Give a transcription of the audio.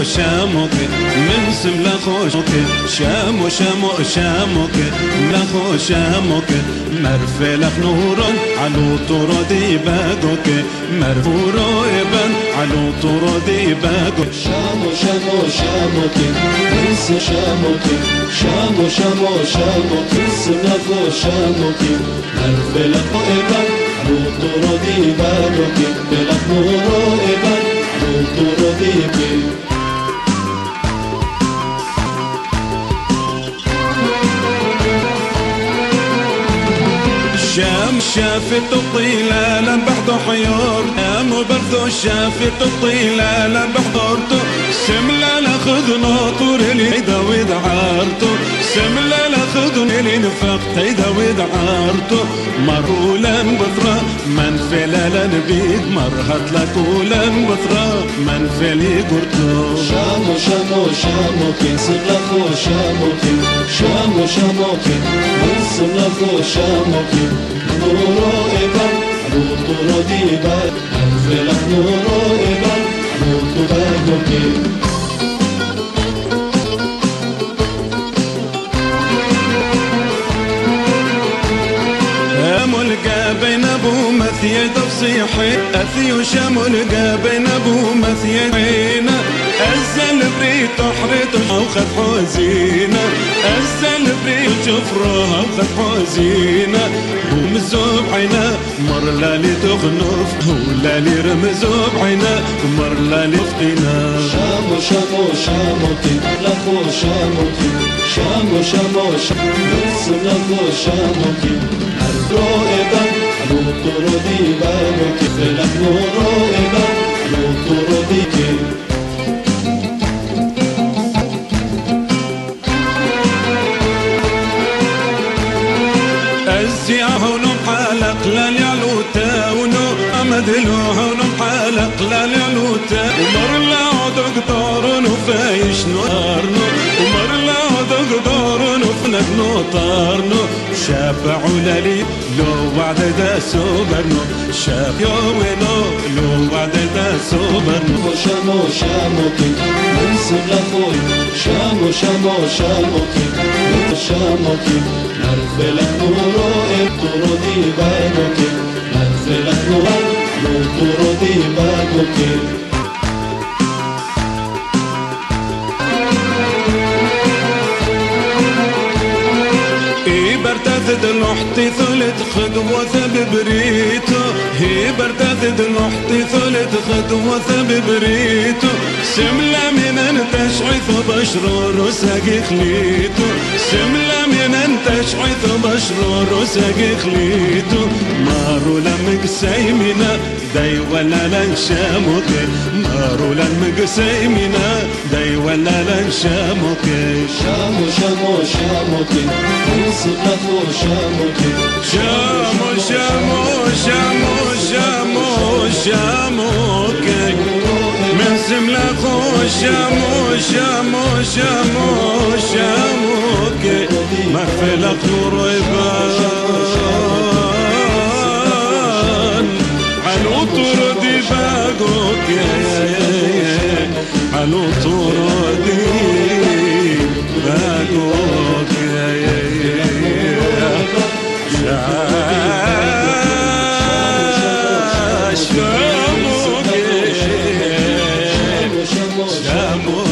شامك من سملا خوشك شامو شامو شامك لخو شامك مرفي لك نور على طردي باقك مرفورو ابن على طردي باقك شامو شامو شامك من شامك شامو شامو شامك سملا خو شامك مرفي لك ابن على طردي باقك بلك نور ابن على طردي باقك شام شافت الطيلة لم بحضو حيور شام برضو شافت الطيلة لم بحضرتو سملا لخذ ناطور اللي داود عارتو سملا لخذ اللي نفقت داود عارتو مرولا بثرة من فلالا نبيد مرهت لك ولا بثرة من فلي قرتو شامو شامو شامك سملا خو شامك شامو شامك من سملا خو شامك نورو إبان نورو ديبان أنفلك نورو إبان نورو باقوكي ملقى بين ابو مثيد بصيحي اثي وشملقى بين ابو مثيدين الزل بريت حريت وخذ حزينه الزل بريت جفرها وخذ حزينه ومزوب عينا مر لالي تغنف ولالي رمزوب عينا مر لالي فقينا شامو شامو شاموكي لخو شاموكي شامو شامو شاموكي لخو شاموكي نورو إبان نورو ديبانوكي فلك نورو إبان نورو ديكي هونم حالق لليعلو تاونو أمدلو هونم حالق لليعلو تا ومر لا دقدارن وفايش نارنو ومر لا دقدارن وفنك نطارنو شافع للي لو وعد دا سوبرنو شاف يوينو لو وعد دا سوبرنو شامو شاموكي من سملا خوي شامو شامو شاموكي شاموكي نرفلك نورو نورو ديبانوكي نرفلك نورو ديبانوكي برتاد الوحتي ثلت خدوة ببريتو هي برتاد الوحتي ثلت خدوة ببريتو سملا من تشعث بشرور وساقي خليتو سملا من تشعث بشرور وساقي خليتو مارو لمك سيمنا داي ولا لنشامك مارو لمك سيمنا داي ولا لنشامك شامو شامو شاموك سملا خو شاموكي شامو شامو شامو شامو شاموكي من سملا خو شامو شامو شامو شاموكي مغفلك نور يبان علو طردي باقوك علو طردي باقوك شاموكي